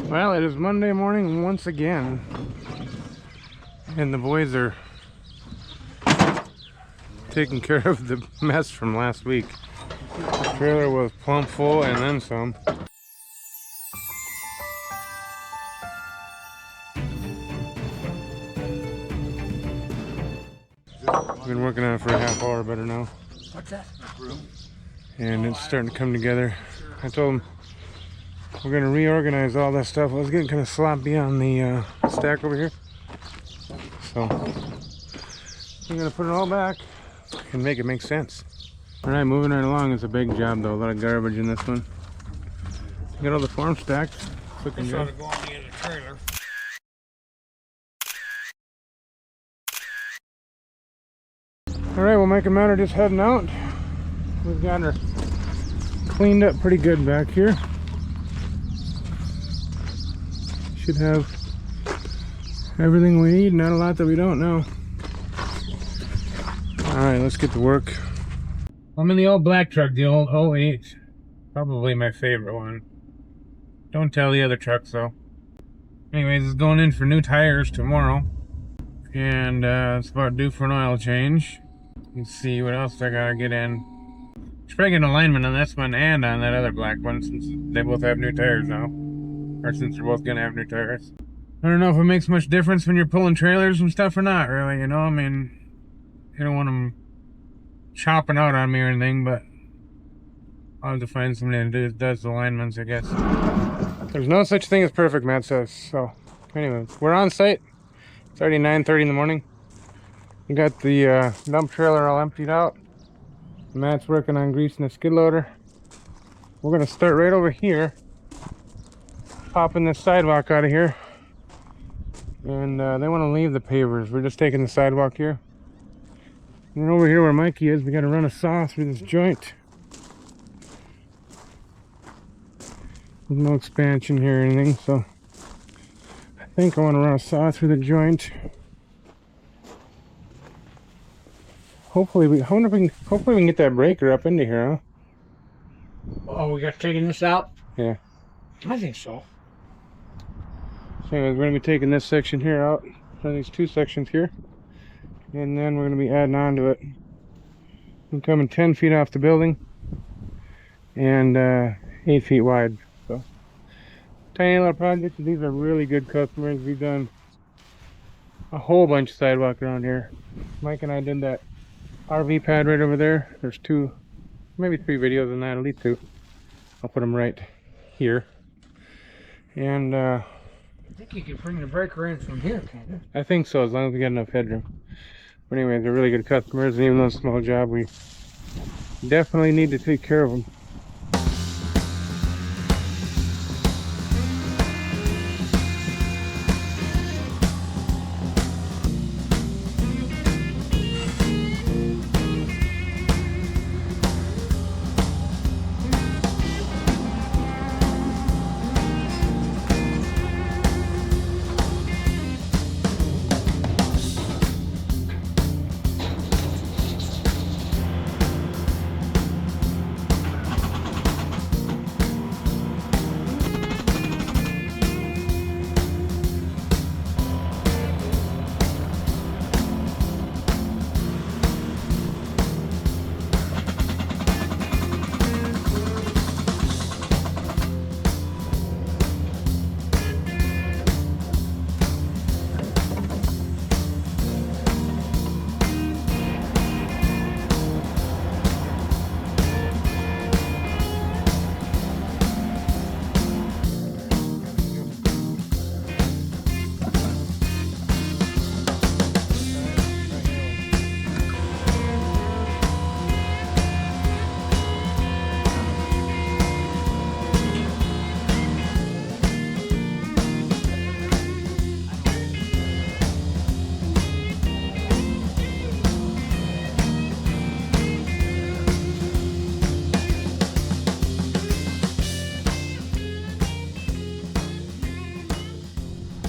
Well, it is Monday morning once again, and the boys are taking care of the mess from last week. The trailer was plumb full and then some. I've been working on it for a half hour better now. What's that? And it's starting to come together. I told them we're going to reorganize all that stuff. I was getting kind of sloppy on the stack over here. So I'm going to put it all back and make it make sense. Alright, moving right along. It's a big job though. A lot of garbage in this one. Got all the form stacked. Looking This good. ought to go on the end of the trailer. Alright, well, Mike and Matt are just heading out. We've got her cleaned up pretty good back here. Should have everything we need, not a lot that we don't know. Alright, let's get to work. I'm in the old black truck, the old 08. Probably my favorite one. Don't tell the other trucks though. Anyways, it's going in for new tires tomorrow. And it's about due for an oil change. Let's see what else I gotta get in. Should probably get an alignment on this one and on that other black one, since they both have new tires now. Or since they're both gonna have new tires. I don't know if it makes much difference when you're pulling trailers and stuff or not, really, you know? I mean, you don't want them chopping out on me or anything, but I'll have to find somebody that does the alignments, I guess. There's no such thing as perfect, Matt says. So, anyway, we're on site. It's already 9:30 in the morning. We got the dump trailer all emptied out. Matt's working on greasing the skid loader. We're gonna start right over here, popping this sidewalk out of here. And they want to leave the pavers. We're just taking the sidewalk here. And then over here where Mikey is, we got to run a saw through this joint. There's no expansion here or anything, so I think I want to run a saw through the joint. Hopefully we can get that breaker up into here, huh? Oh, we got taking this out? Yeah. I think so. So anyways, we're going to be taking this section here out, so these two sections here, and then we're going to be adding on to it. I'm coming 10 feet off the building and 8 feet wide. So tiny little project. These are really good customers. We've done a whole bunch of sidewalk around here. Mike and I did that RV pad right over there. There's two, maybe three videos on that, at least two. I'll put them right here. And I think you can bring the breaker in from here, can't you? I think so, as long as we got enough headroom. But anyways, they're really good customers, and even though it's a small job, we definitely need to take care of them.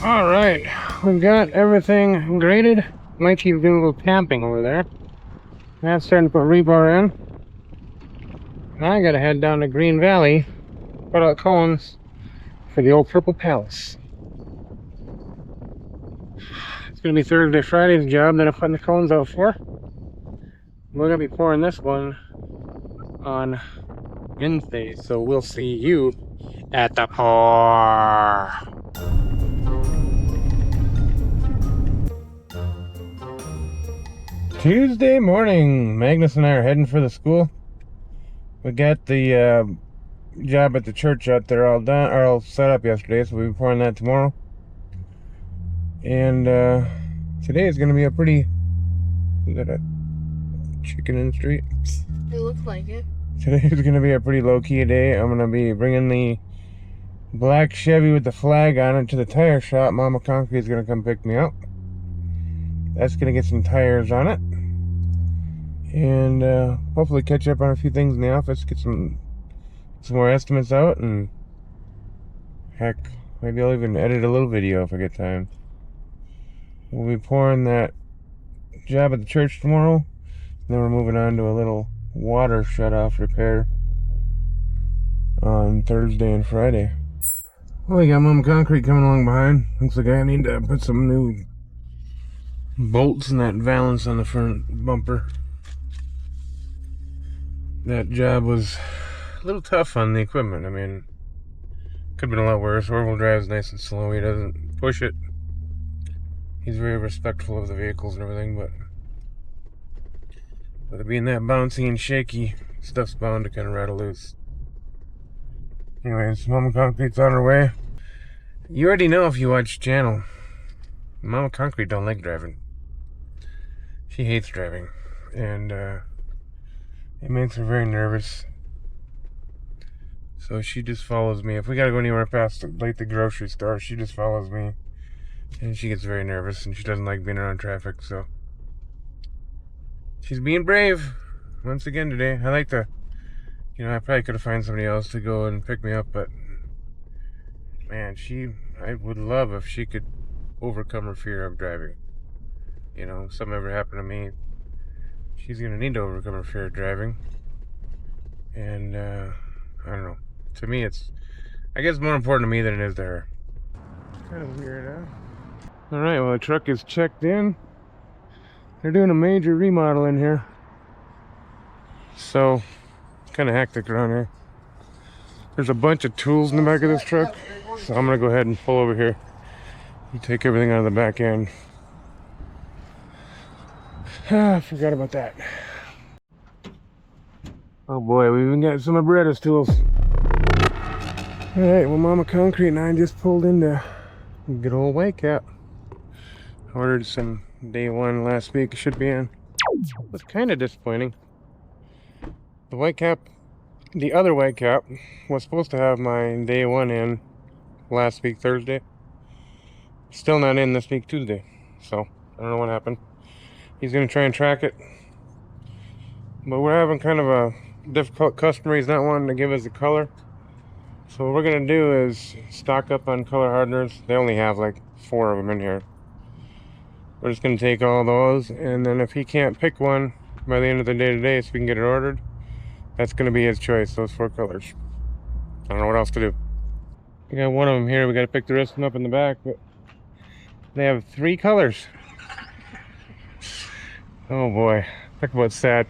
Alright, we've got everything graded. Mikey's doing a little tamping over there. Matt's starting to put rebar in. And I gotta head down to Green Valley, put out cones, for the old Purple Palace. It's gonna be Thursday, Friday's job that I'm putting the cones out for. We're gonna be pouring this one on Wednesday, so we'll see you at the pour. Tuesday morning, Magnus and I are heading for the school. We got the job at the church out there all done, or all set up yesterday, so we'll be pouring that tomorrow. And today is going to be a pretty... Is that a chicken in the street? It looks like it. Today is going to be a pretty low-key day. I'm going to be bringing the black Chevy with the flag on it to the tire shop. Mama Concrete is going to come pick me up. That's going to get some tires on it. And hopefully catch up on a few things in the office. Get some more estimates out. And heck, maybe I'll even edit a little video if I get time. We'll be pouring that job at the church tomorrow. And then we're moving on to a little water shut-off repair on Thursday and Friday. Well, we got Mama Concrete coming along behind. Looks like I need to put some new bolts in that valance on the front bumper. That job was a little tough on the equipment. I mean, could have been a lot worse. Four-wheel drive's nice and slow. He doesn't push it. He's very respectful of the vehicles and everything, but with it being that bouncy and shaky, stuff's bound to kind of rattle loose. Anyways, Mama Concrete's on her way. You already know if you watch the channel, Mama Concrete don't like driving. She hates driving, and it makes her very nervous. So she just follows me. If we gotta go anywhere past like the grocery store, she just follows me. And she gets very nervous, and she doesn't like being around traffic, so she's being brave once again today. I like to, I probably could have found somebody else to go and pick me up, but man, I would love if she could overcome her fear of driving. If something ever happened to me, she's gonna need to overcome her fear of driving. And I don't know. To me, it's, I guess, more important to me than it is to her. Kind of weird, huh? Alright, well, the truck is checked in. They're doing a major remodel in here. So, it's kind of hectic around here. There's a bunch of tools in the back of this truck. So I'm going to go ahead and pull over here and take everything out of the back end. I forgot about that. Oh boy, we even got some of Beretta's tools. Alright, well, Mama Concrete and I just pulled into good old Whitecap. Ordered some day one last week. It should be in. It was kind of disappointing. The Whitecap, the other Whitecap, was supposed to have my day one in last week Thursday. Still not in this week Tuesday. So I don't know what happened. He's gonna try and track it, but we're having kind of a difficult customer. He's not wanting to give us a color. So what we're gonna do is stock up on color hardeners. They only have like 4 of them in here. We're just gonna take all those, and then if he can't pick one by the end of the day today so we can get it ordered, that's gonna be his choice, those 4 colors. I don't know what else to do. We got one of them here. We gotta pick the rest of them up in the back, but they have 3 colors. Oh boy, talk about sad.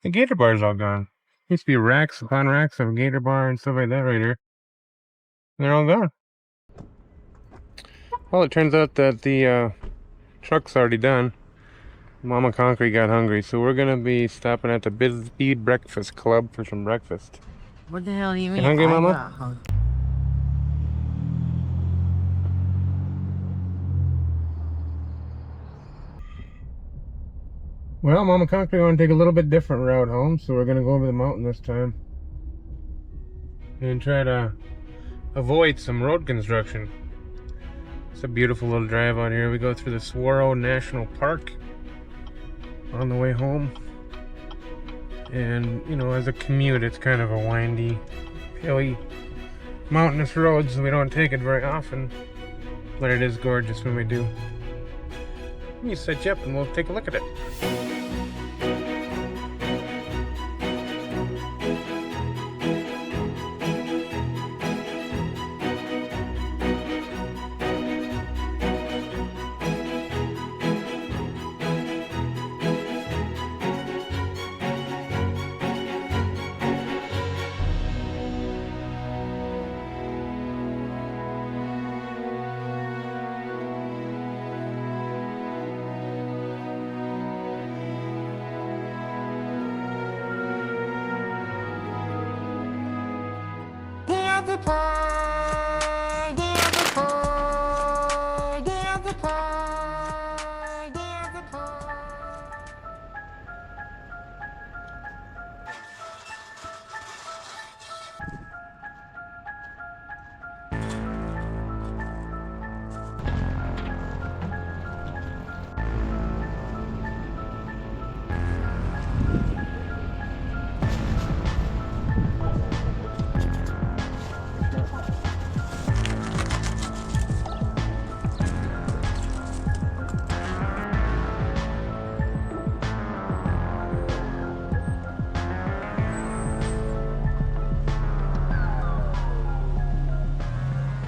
The gator bar's all gone. Used to be racks upon racks of gator bar and stuff like that right here. They're all gone. Well, it turns out that the truck's already done. Mama Concrete got hungry, so we're gonna be stopping at the Busy Breakfast Club for some breakfast. What the hell do you mean? You hungry, Mama? Well, Mama Concrete want to take a little bit different route home, so we're going to go over the mountain this time and try to avoid some road construction. It's a beautiful little drive out here. We go through the Saguaro National Park on the way home, and as a commute, it's kind of a windy, hilly, mountainous road, so we don't take it very often, but it is gorgeous when we do. Let me set you up and we'll take a look at it.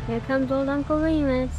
Here comes old Uncle Remus.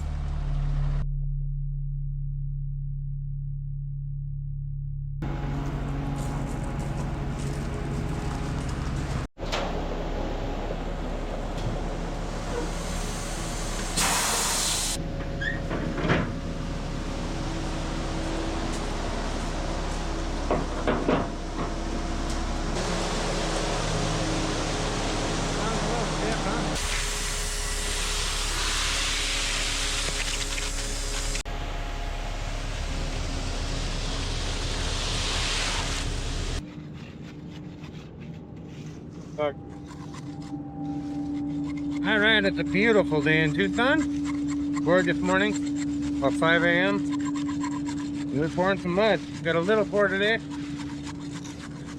Alright, it's a beautiful day in Tucson. Gorgeous morning, about 5 a.m. We're pouring some mud. Got a little pour today.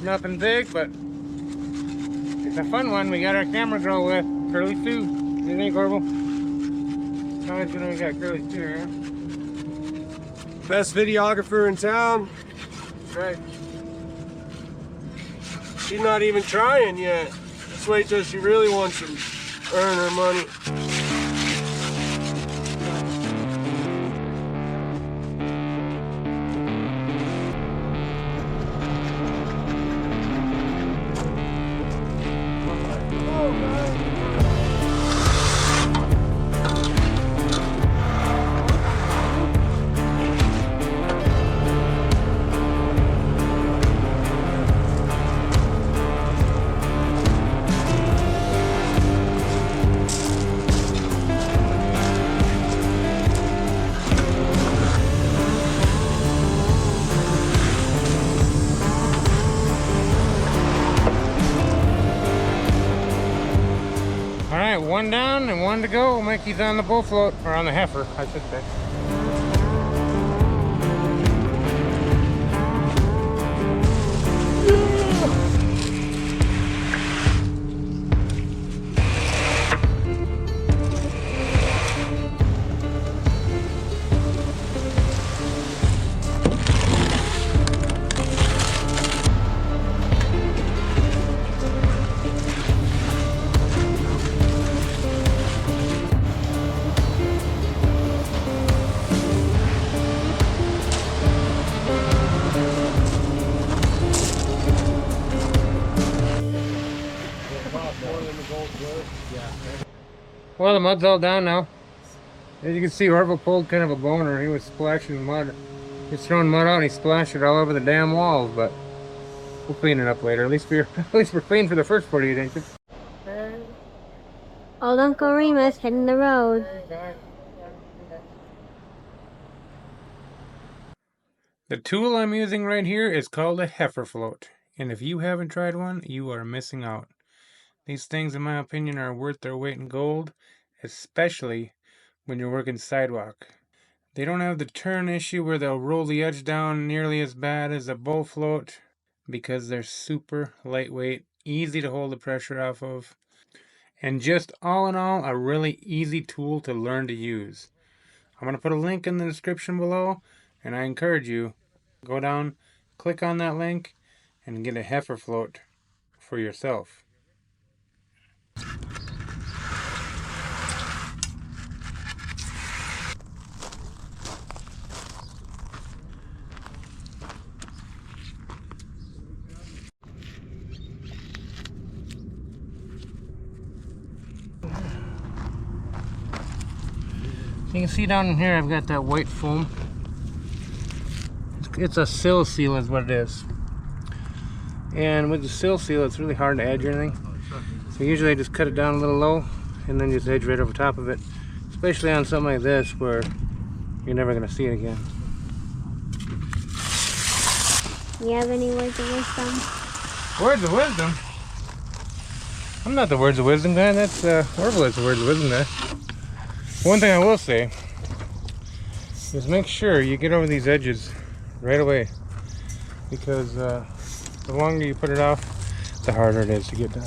Nothing big, but it's a fun one. We got our camera girl with Curly Sue. What do you think, Orville? How much we got Curly Sue here? Best videographer in town. Right. She's not even trying yet. Let's wait till she really wants to earn her money. Alright, one down and one to go. Mikey's on the bull float, or on the heifer, I should say. Well, the mud's all down now. As you can see, Orville pulled kind of a boner. He was splashing mud. He's throwing mud out and he splashed it all over the damn walls, but we'll clean it up later. At least we're clean for the first 48 inches. Old Uncle Remus hitting the road. The tool I'm using right here is called a Heifer float. And if you haven't tried one, you are missing out. These things, in my opinion, are worth their weight in gold, especially when you're working sidewalk. They don't have the turn issue where they'll roll the edge down nearly as bad as a bull float because they're super lightweight, easy to hold the pressure off of, and just all in all, a really easy tool to learn to use. I'm going to put a link in the description below, and I encourage you, go down, click on that link, and get a Heifer float for yourself. You can see down in here I've got that white foam. It's a sill seal is what it is. And with the sill seal it's really hard to edge or anything. So usually I just cut it down a little low and then just edge right over top of it, especially on something like this where you're never going to see it again. You have any words of wisdom? Words of wisdom? I'm not the words of wisdom guy. That's Orville is the words of wisdom guy. One thing I will say is make sure you get over these edges right away, because the longer you put it off, the harder it is to get done.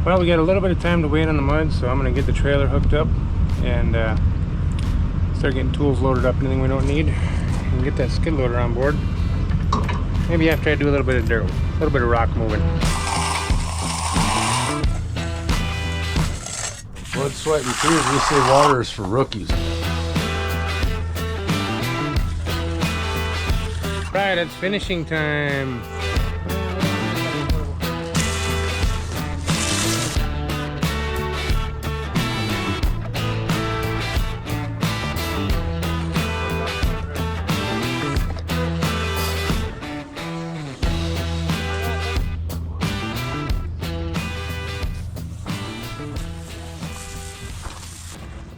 Well, we got a little bit of time to wait on the mud, so I'm going to get the trailer hooked up and start getting tools loaded up, anything we don't need, and get that skid loader on board. Maybe after I do a little bit of dirt, a little bit of rock moving. Blood, sweat, and tears, we say water is for rookies. Right, it's finishing time.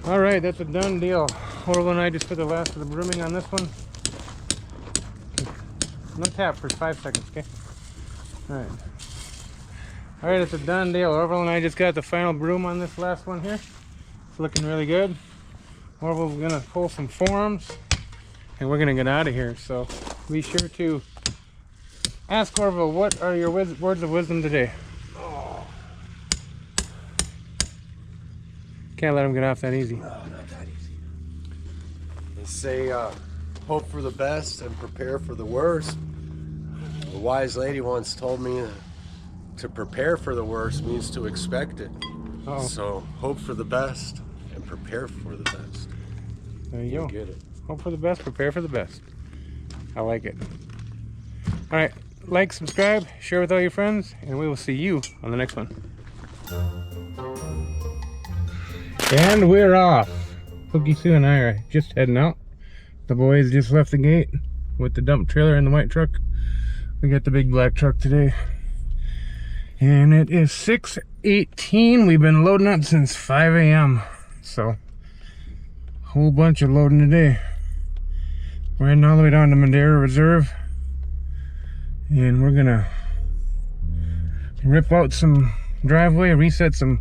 Alright, that's a done deal. Orville and I just put the last of the brooming on this one. No tap for 5 seconds, okay? Alright. Alright, it's a done deal. Orville and I just got the final broom on this last one here. It's looking really good. Orville's gonna pull some forms and we're gonna get out of here. So be sure to ask Orville, what are your words of wisdom today? Can't let him get off that easy. No, not that easy. They say, hope for the best and prepare for the worst. A wise lady once told me to prepare for the worst means to expect it. Uh-oh. So hope for the best and prepare for the best. There you go. Get it. Hope for the best, prepare for the best. I like it. Alright, like, subscribe, share with all your friends, and we will see you on the next one. And we're off. Cookie Sue and I are just heading out. The boys just left the gate with the dump trailer and the white truck. We got the big black truck today. And it is 6:18. We've been loading up since 5 a.m. So, a whole bunch of loading today. We're heading all the way down to Madera Reserve. And we're gonna rip out some driveway, reset some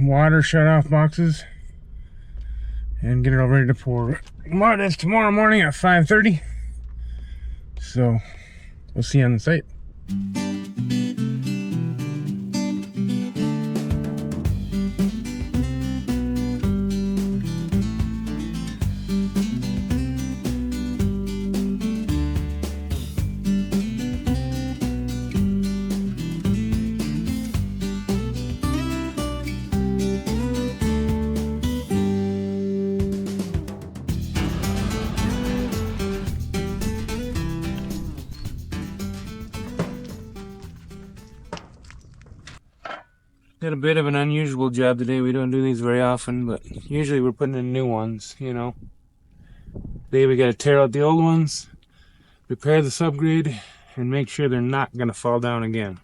water shut-off boxes, and get it all ready to pour mud. It's tomorrow morning at 5:30. So we'll see you on the site. Got a bit of an unusual job today. We don't do these very often, but usually we're putting in new ones, you know. Today we gotta tear out the old ones, repair the subgrade, and make sure they're not gonna fall down again.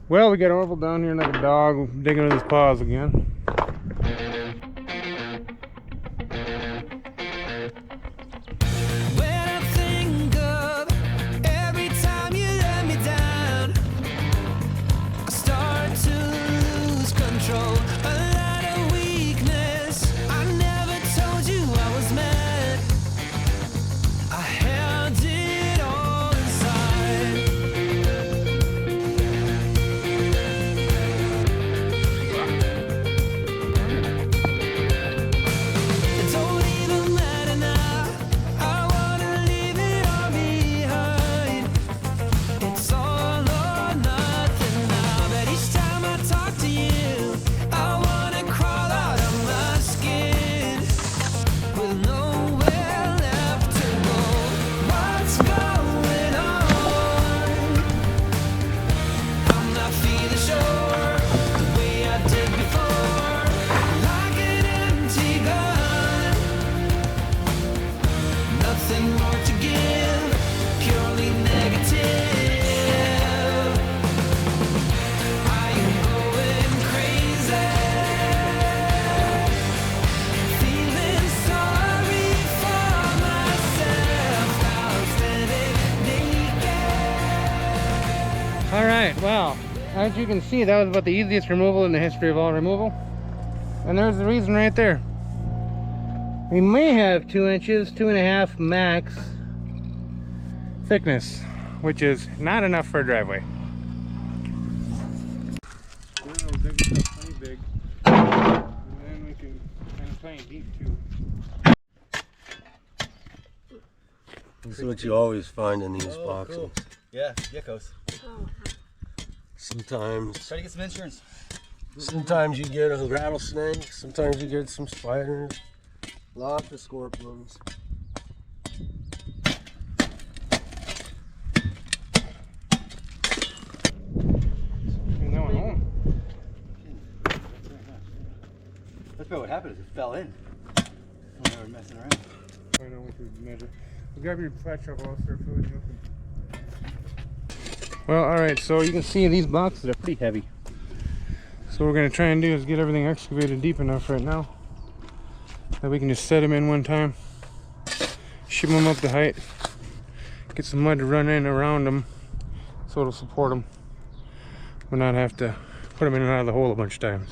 Well, we got Orville down here like a dog digging with his paws again. Well, as you can see, that was about the easiest removal in the history of all removal. And there's the reason right there. We may have 2 inches, 2.5 max thickness, which is not enough for a driveway. Plenty big. And then we can plenty deep too. This is what you always find in these boxes. Cool. Yeah, geckos. Sometimes Try to get some insurance. Sometimes you get a rattlesnake, sometimes you get some spiders, lots of scorpions. Bring that one home. That's probably what happened is it fell in when they were messing around. I know we could measure. We'll grab your flat shovel out there, fluid. Well, alright, so you can see these boxes are pretty heavy. So what we're going to try and do is get everything excavated deep enough right now that we can just set them in one time, shim them up to height, get some mud to run in around them so it'll support them. We'll not have to put them in and out of the hole a bunch of times.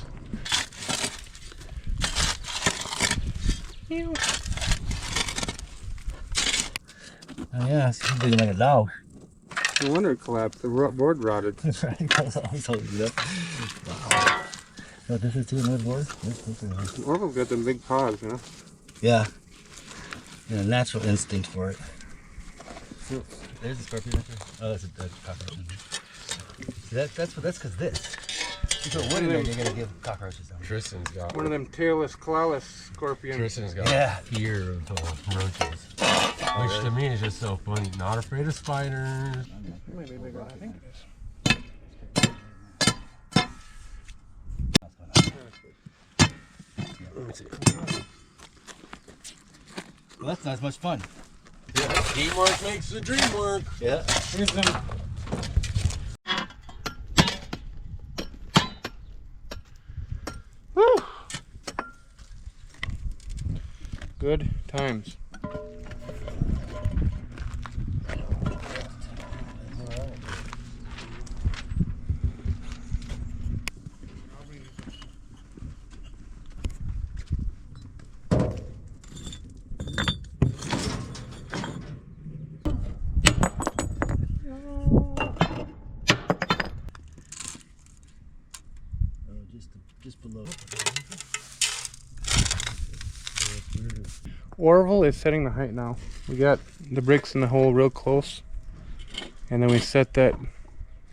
Oh yeah, it's big like a dog. No wonder it collapsed. The board rotted. That's right. Wow. So this is 2 wood board? Orville's got them big paws, you know? Yeah. Yeah, natural instinct for it. So, there's a scorpion right there. Oh, that's a cockroach. See, that's because this. You put wood in there, you're going to give cockroaches them. Tristan's got One of them tailless, clawless scorpions. Tristan's got fear of roaches. Which to me is just so funny. Not afraid of spiders. It might be bigger than I think it is. Let me see. Well, that's not as much fun. Yeah, teamwork makes the dream work. Yeah. Here's them. Woo! Good times. Just below. Orville is setting the height now. We got the bricks in the hole real close, and then we set that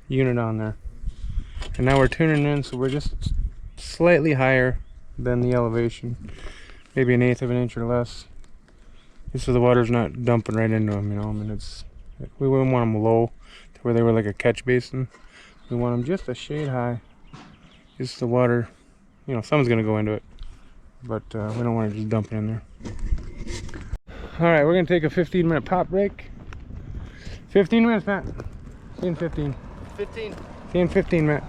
unit on there. And now we're tuning in, so we're just slightly higher than the elevation, maybe 1/8 of an inch or less, just so the water's not dumping right into them. You know, I mean, we wouldn't want them low to where they were like a catch basin. We want them just a shade high, just the water. You know, someone's gonna go into it, but we don't want to just dump it in there. All right, we're gonna take a 15-minute pop break. 15 minutes, Matt. See you in 15. 15. See you in 15, Matt.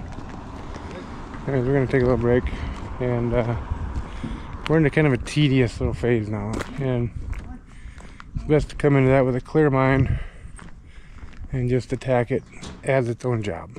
Anyways, we're gonna take a little break, and we're into kind of a tedious little phase now, and it's best to come into that with a clear mind and just attack it as its own job.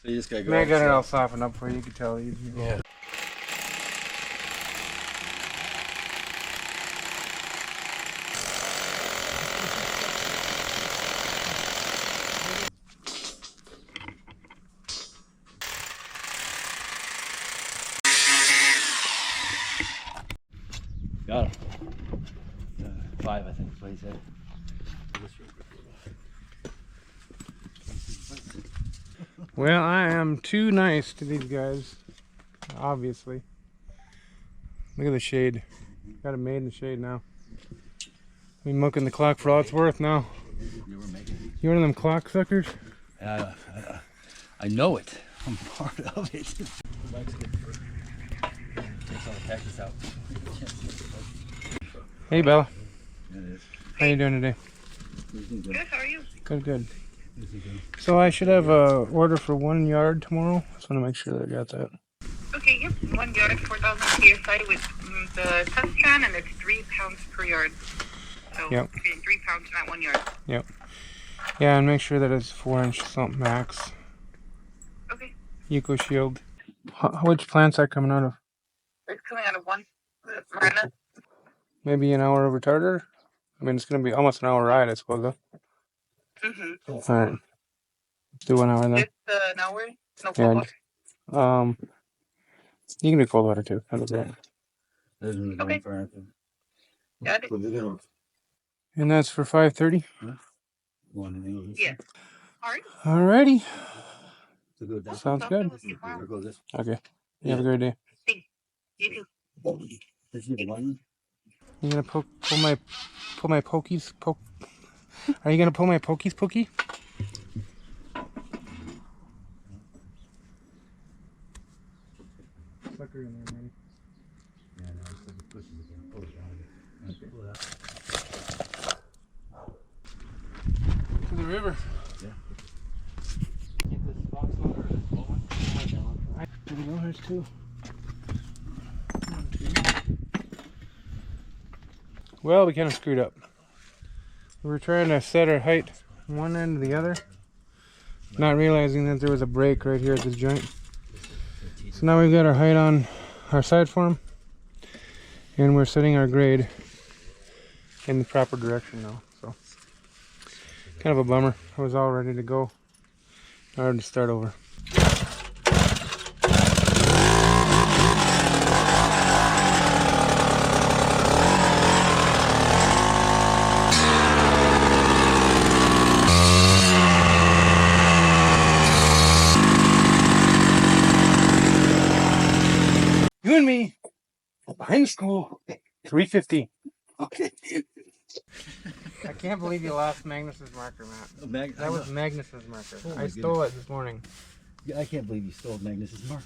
So you just gotta go. Man, I got it all softened up for you. You can tell easy. Yeah. Got him. 5, I think, is what he said. Well, I am too nice to these guys, obviously. Look at the shade. Got it made in the shade now. We mucking the clock for all it's worth now. You were making You one of them clock suckers? I know it. I'm part of it. Takes all the cactus out. Hey, Bella. Yeah, it is. How you doing today? Good, how are you? Good, good. So I should have a order for 1 yard tomorrow. Just want to make sure that I got that. Okay, yep. 1 yard, 4,000 PSI with the test can, and it's 3 pounds per yard. So, Yep. 3 pounds, not 1 yard. Yep. Yeah, and make sure that it's 4-inch sump max. Okay. Eco Shield. Which plant's that coming out of? It's coming out of one. Miranda. Maybe an hour retarder? I mean, it's going to be almost an hour ride, I suppose, though. Mm-hmm. Alright. Let's do 1 hour then. It's an hour. No problem. Yeah. You can do cold water too. That'll be great. Okay. Got it. And that's for 5:30. Yeah. Alright. Alrighty. So Sounds good. Okay. You have a great day. You too. You gonna pull my pokies? Are you gonna pull my pokies, Pokey? Sucker in there, man. To the river. Yeah. There we go, there's two. 1, 2. Well, we kind of screwed up. We were trying to set our height one end to the other, not realizing that there was a break right here at this joint. So now we've got our height on our side form, and we're setting our grade in the proper direction now. So, kind of a bummer. I was all ready to go. Now to start over. You and me, behind the school, 350. Okay. I can't believe you lost Magnus's marker, Matt. That was Magnus's marker. Oh, I stole it this morning. I can't believe you stole Magnus's marker.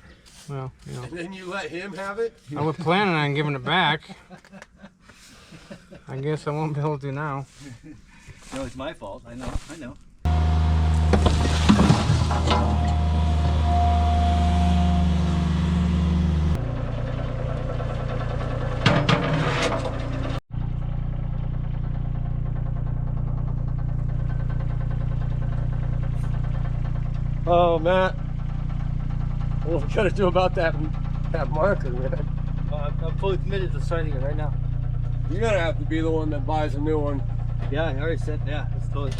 Well, you know. And then you let him have it? I was planning on giving it back. I guess I won't be able to now. No, it's my fault. I know. Oh, Matt. What we gotta do about that marker, man? I'm fully committed to signing it right now. You're gonna have to be the one that buys a new one. Yeah, I already said, yeah, it's totally.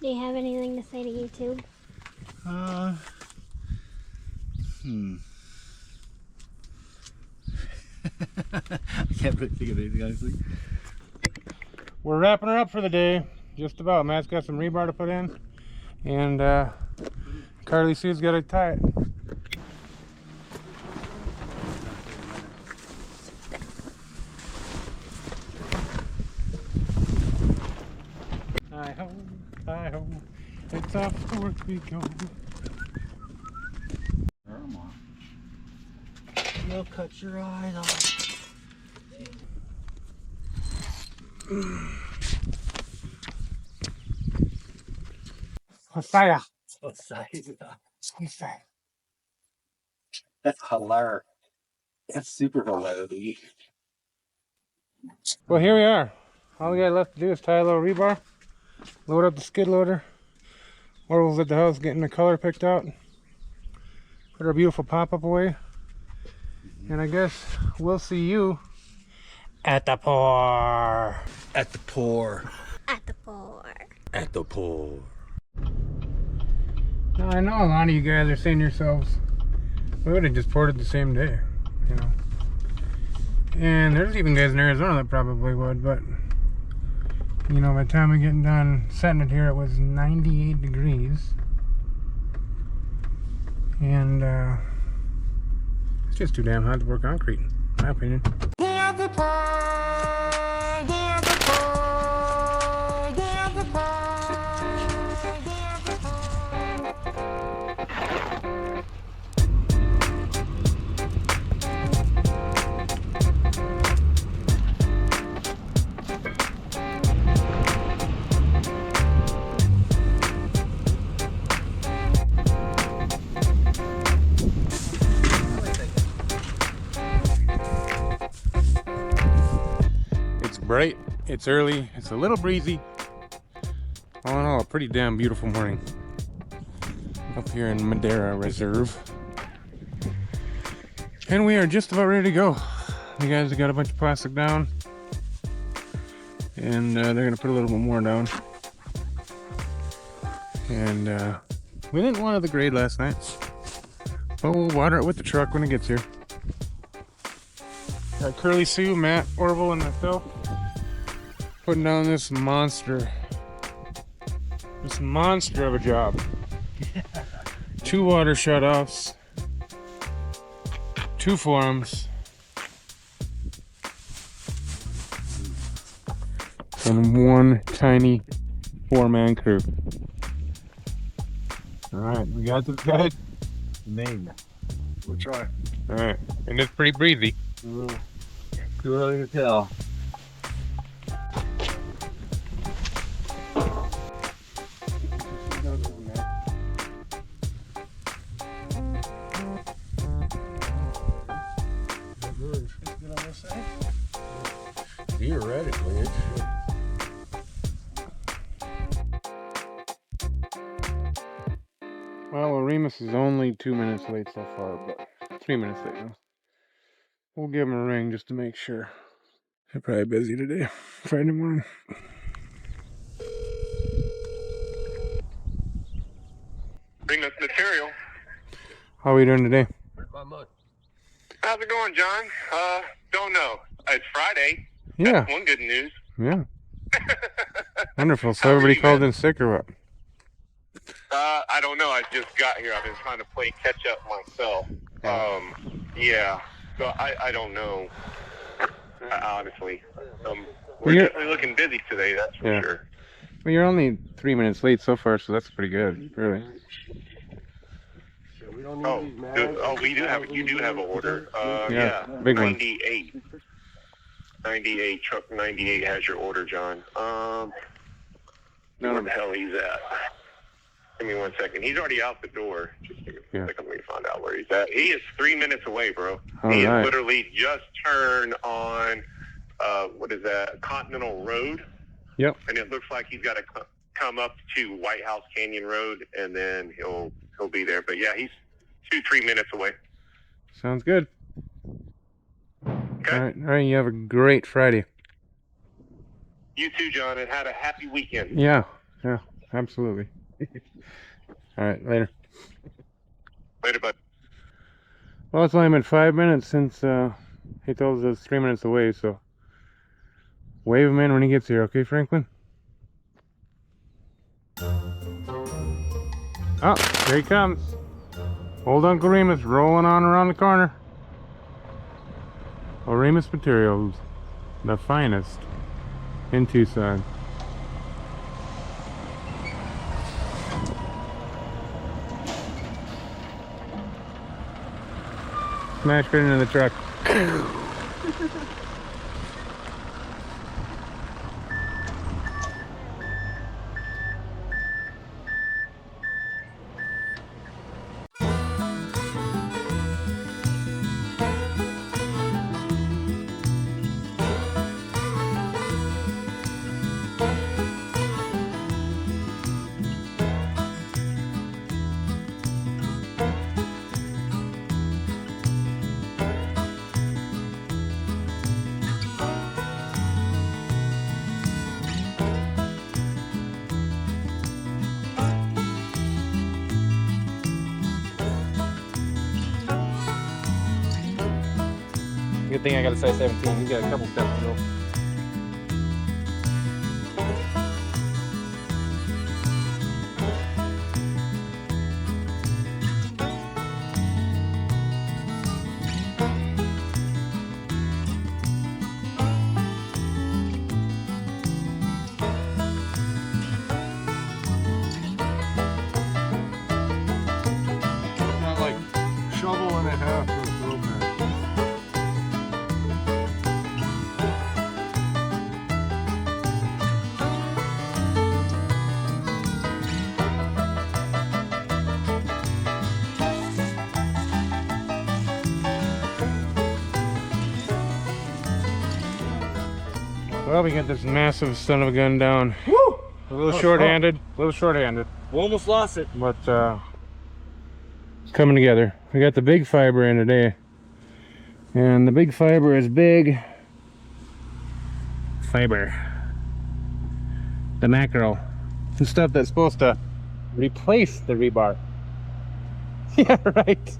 Do you have anything to say to YouTube? I can't really think of anything, honestly. We're wrapping her up for the day. Just about. Matt's got some rebar to put in. And Carly Sue's got to tie it. Hi-ho, hi-ho. It's off to work we go. You'll cut your eyes off. Hosaya. That's hilarious. That's super hilarious. Well, here we are. All we got left to do is tie a little rebar, load up the skid loader. Orville's at the house getting the color picked out. Put our beautiful pop-up away. And I guess we'll see you at the pour. At the pour. At the pour. At the pour. Now, I know a lot of you guys are saying to yourselves, we would have just poured it the same day, you know. And there's even guys in Arizona that probably would, but you know, by the time we're getting done setting it here, it was 98 degrees. And it's just too damn hot to pour concrete, in my opinion. It's bright, it's early, it's a little breezy. All in all, a pretty damn beautiful morning up here in Madera Reserve. And we are just about ready to go. You guys have got a bunch of plastic down, and they're gonna put a little bit more down. And we didn't water the grade last night, but we'll water it with the truck when it gets here. Got Curly Sue, Matt, Orville, and myself putting down this monster of a job. 2 water shutoffs, 2 forums, and 1 tiny 4-man crew. Alright, we got this guy. Name. We'll try. Alright, and it's pretty breezy. Too early to tell. Theoretically, it should. Well, Remus is only 2 minutes late so far, but 3 minutes late now. We'll give him a ring just to make sure. They're probably busy today, Friday morning. Remus Material. How are we doing today? Where's my mug? How's it going, John? Don't know. It's Friday. Yeah, That's one good news. yeah. Wonderful. So How are everybody you, called man? in sick or what? I don't know. I just got here. I've been trying to play catch up myself. Yeah. So I don't know. Honestly, we're you're- definitely looking busy today. That's for Yeah. sure. Well, you're only 3 minutes late so far, so that's pretty good, really. So we don't need Oh, these mags. we do have. You do have an order. Yeah, Yeah. big one. 98. 98. Truck 98 has your order, John. Where the hell he's at? Give me 1 second. He's already out the door. Just give me a second. Let me find out where he's at. He is 3 minutes away, bro. All He right. is literally just turned on, what is that, Continental Road. Yep. And it looks like he's got to come up to White House Canyon Road, and then he'll be there. But yeah, he's 2-3 minutes away. Sounds good. Okay. All right. You have a great Friday. You too, John, and had a happy weekend. Yeah, absolutely. All right, later. Later, bud. Well, it's only been 5 minutes since he told us 3 minutes away, so wave him in when he gets here, okay, Franklin? Oh, here he comes. Old Uncle Remus rolling on around the corner. Oh, Remus Materials, the finest in Tucson. Smash right into the truck. Good thing I got a size 17. You got a couple steps to go. Well, we got this massive son of a gun down. Woo! A little short-handed. We almost lost it. But it's coming together. We got the big fiber in today. And the big fiber is big fiber. The mackerel. The stuff that's supposed to replace the rebar. Yeah, right.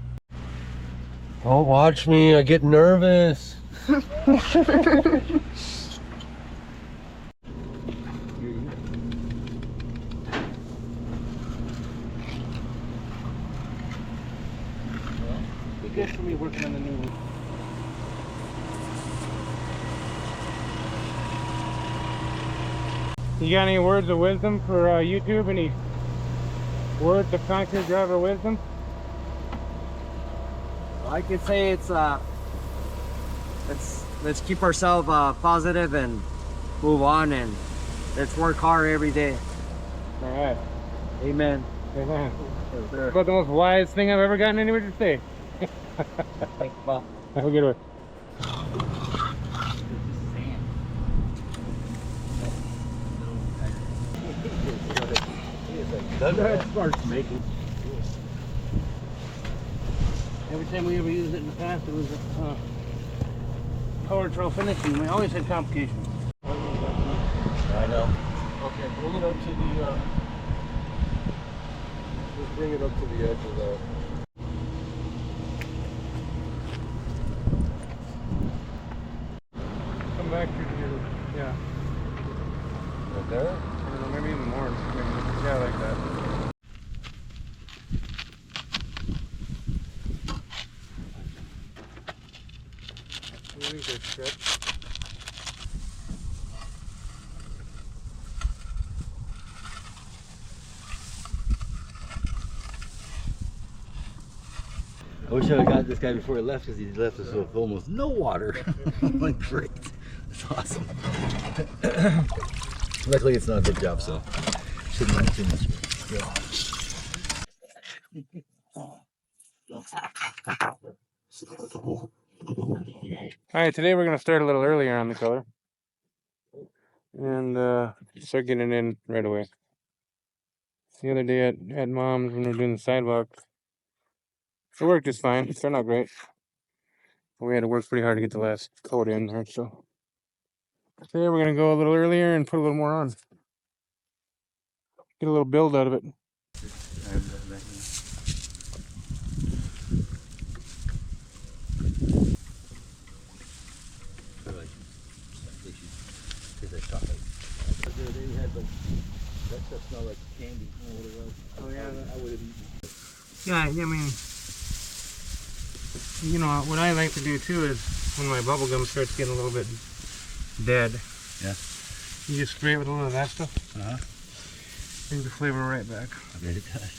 Don't watch me, I get nervous. Good for me working on the new one. You got any words of wisdom for YouTube? Any words of concrete driver wisdom? I could say it's let's keep ourselves positive and move on, and let's work hard every day. All right. Amen. Amen. That's about the most wise thing I've ever gotten anybody to say. Well, Have a good one. every time we ever used it in the past, it was power control finishing. We always had complications. I know. Okay, bring it up to the, just bring it up to the edge of the... Come back to your, yeah. Right there? I don't know, maybe even more. Maybe, yeah, like that. I think they're stretched. I wish I had got this guy before he left, because he left us with almost no water. I'm like, great. That's awesome. Luckily, it's not a big job, so shouldn't mind too much. Alright, today we're going to start a little earlier on the color. And start getting it in right away. The other day at Mom's when we were doing the sidewalk, it worked just fine. It turned out great. We had to work pretty hard to get the last coat in there, so today we're gonna go a little earlier and put a little more on. Get a little build out of it. That stuff smelled like candy. I don't know what it was. Oh yeah. I would have eaten. Yeah, I mean, you know, what I like to do too is when my bubble gum starts getting a little bit dead. Yeah. You just spray it with a little of that stuff. Uh-huh. Brings the flavor right back. I bet it does.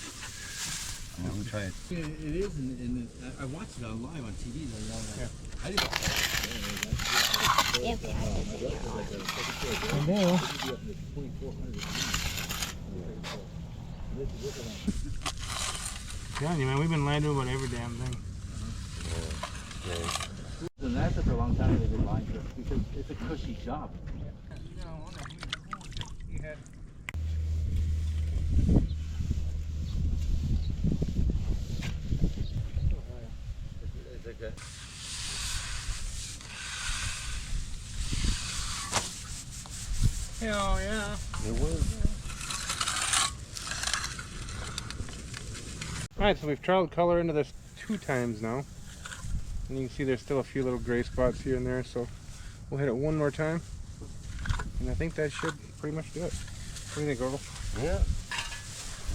I'm gonna try it. Yeah, it is, and I watched it on live on TV. Yeah. I didn't. Telling you, man, we've been lied to about every damn thing. And that's for a long time they've been lying to us because it's a cushy job. It's okay. Hell yeah. It was. Alright, so we've trialed color into this 2 times now. And you can see there's still a few little gray spots here and there, so we'll hit it one more time. And I think that should pretty much do it. What do you think, Orville? Yeah.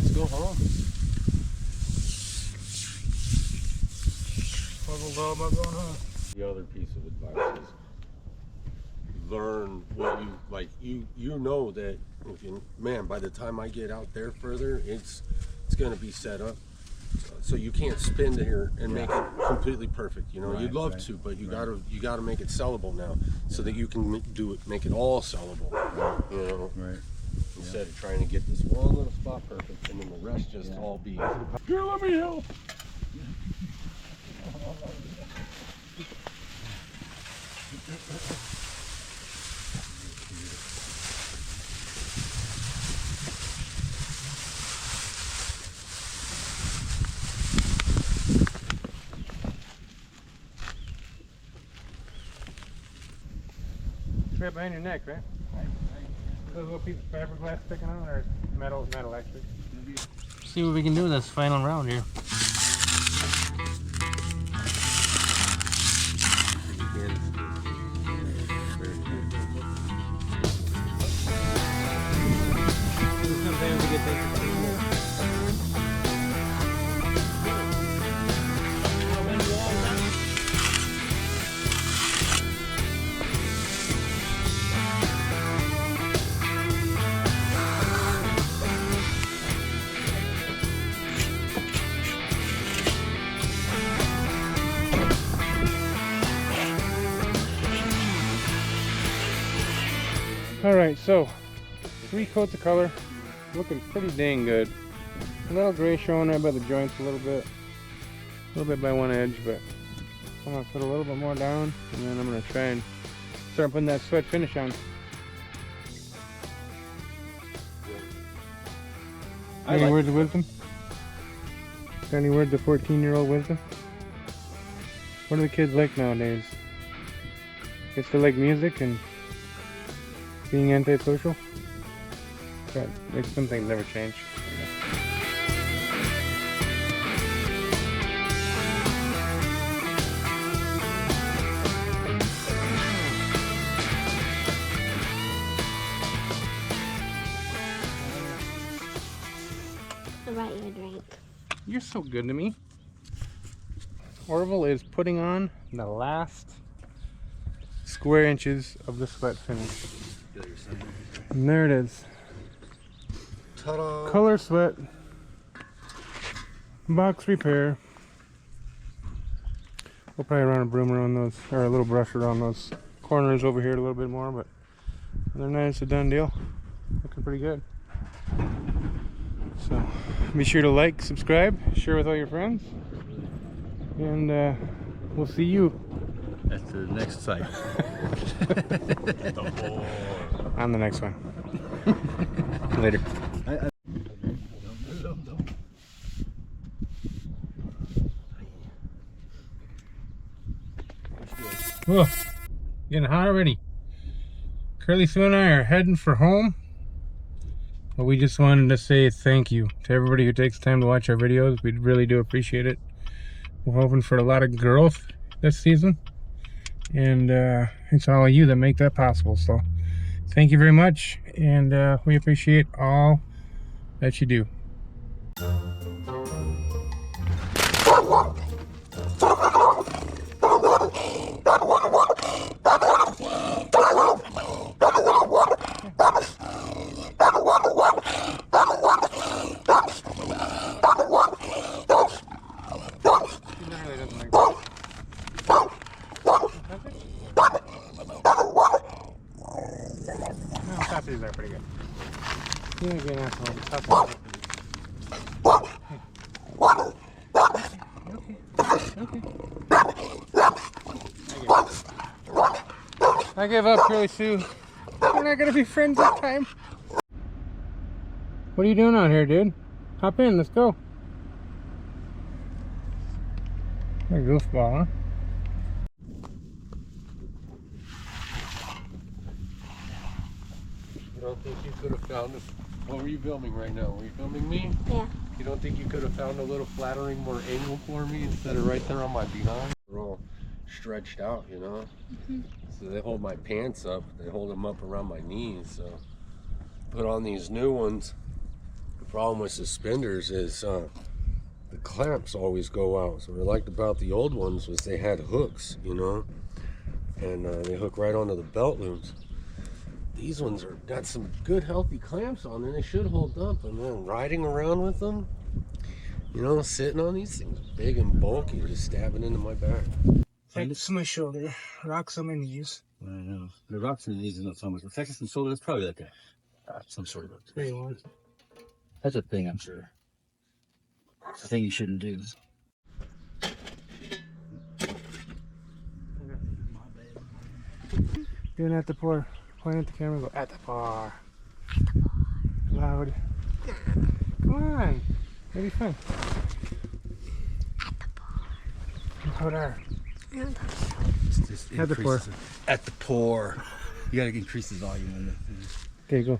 Let's go home. Puzzled all about going home. The other piece of advice is learn what you like. You know that if you, man, by the time I get out there further, it's going to be set up. So you can't spin here and make it completely perfect. You know, you'd love to, but you gotta make it sellable now, so that you can make it all sellable. You know, instead of trying to get this one little spot perfect and then the rest just all be. Here, let me help. right behind your neck, right? Those little piece of fiberglass sticking out, or metal actually. See what we can do with this final round here. Sometimes we get things. Alright, so 3 coats of color, looking pretty dang good. A little gray showing right by the joints a little bit by one edge, but I'm gonna put a little bit more down, and then I'm gonna try and start putting that sweat finish on. Any words of wisdom? Got any words of 14-year-old wisdom? What do the kids like nowadays? Guess they like music and being antisocial? But some things never change. I'll write you a drink. You're so good to me. Orville is putting on the last square inches of the sweat finish. And there it is. Ta-da! Color sweat. Box repair. We'll probably run a broom around those, or a little brush around those corners over here a little bit more, but other than that, it's a done deal. Looking pretty good. So be sure to like, subscribe, share with all your friends, and we'll see you That's the next site. on the next one. Later. Whoa, getting hot already. Curly Sue and I are heading for home, but we just wanted to say thank you to everybody who takes time to watch our videos. We really do appreciate it. We're hoping for a lot of growth this season, and it's all of you that make that possible. So thank you very much, and we appreciate all that you do. These are pretty good. You ain't being an asshole. Stop it. Okay. I give up, Curly Sue. We're not gonna be friends this time. What are you doing out here, dude? Hop in, let's go. What a goofball, huh? You don't think you could have found what were you filming right now? Were you filming me? Yeah. You don't think you could have found a little flattering, more angle for me instead of right there on my behind? They're all stretched out, you know? So they hold my pants up. They hold them up around my knees. So put on these new ones. The problem with suspenders is the clamps always go out. So what I liked about the old ones was they had hooks, you know? And they hook right onto the belt loops. These ones are got some good healthy clamps on there. They should hold up. And then riding around with them, you know, sitting on these things, big and bulky, just stabbing into my back. Texas my shoulder, rocks on my knees. I know. The rocks in the knees is not so much. The Texas and shoulder is probably like some sort of a... That's a thing, I'm sure. It's a thing you shouldn't do. Doing at the pour. Point at the camera, go at the bar. Loud. Come on. It'll be fun. At the bar. Louder. Just At the pour. At the pour. You gotta increase the volume in this. Okay, go.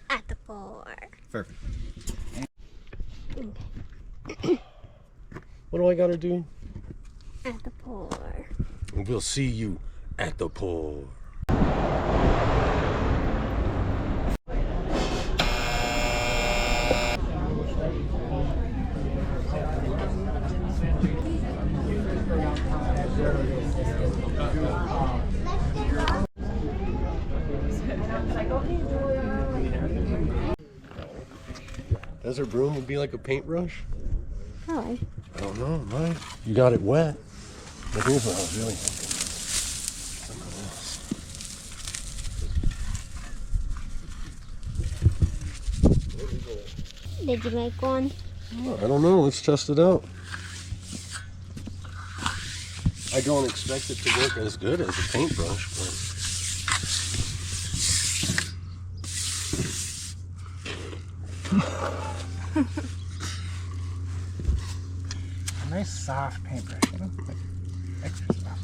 At the pour. Perfect. What do I gotta do? At the pour. We'll see you at the pour. Desert broom would be like a paintbrush? Probably. I don't know, right? You got it wet. But here's what I was really thinking. Did you make one? I don't know. Let's test it out. I don't expect it to work as good as a paintbrush, but Nice soft paintbrush. Extra soft.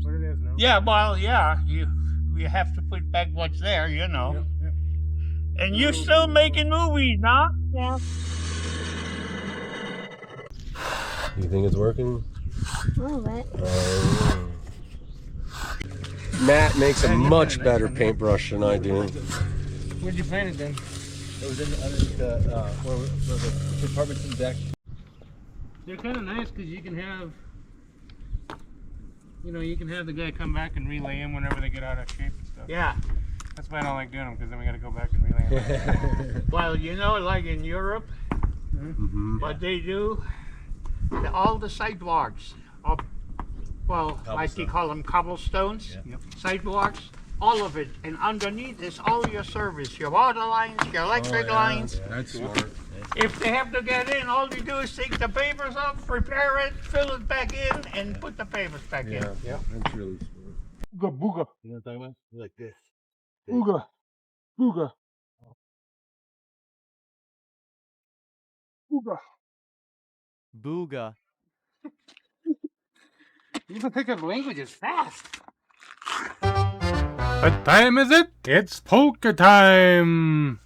What it is now. Yeah, well, yeah, you have to put back what's there, you know. Yep, yep. And you're still making movies, huh? Yeah. you think it's working? A little bit. Matt makes a much better paintbrush than I do. Where'd you find it then? It was underneath the where the apartment's in the deck. They're kind of nice because you can have, you can have the guy come back and relay them whenever they get out of shape and stuff. Yeah. That's why I don't like doing them, because then we got to go back and relay them. Well, you know, like in Europe, what they do, all the sidewalks, like they call them cobblestones, sidewalks, all of it, and underneath is all your service, your water lines, your electric lines. That's smart. If they have to get in, all they do is take the pavers off, repair it, fill it back in, and put the pavers back in. Yeah, that's really smart. Booga, booga, You know what I'm talking about? Like this. booga, booga, booga. Booga. You can pick up languages fast. What time is it? It's polka time!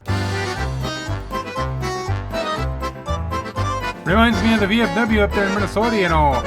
Reminds me of the VFW up there in Minnesota, you know.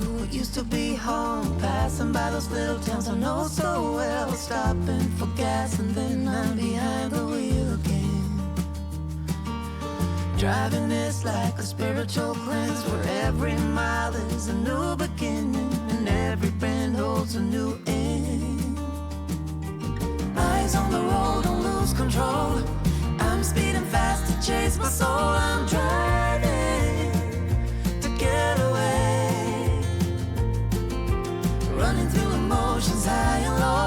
to what used to be home. Passing by those little towns I know so well. Stopping for gas and then I'm behind the wheel again. Driving is like a spiritual cleanse, where every mile is a new beginning and every bend holds a new end. Eyes on the road, don't lose control. I'm speeding fast to chase my soul. I'm driving to get away, running through emotions high and low.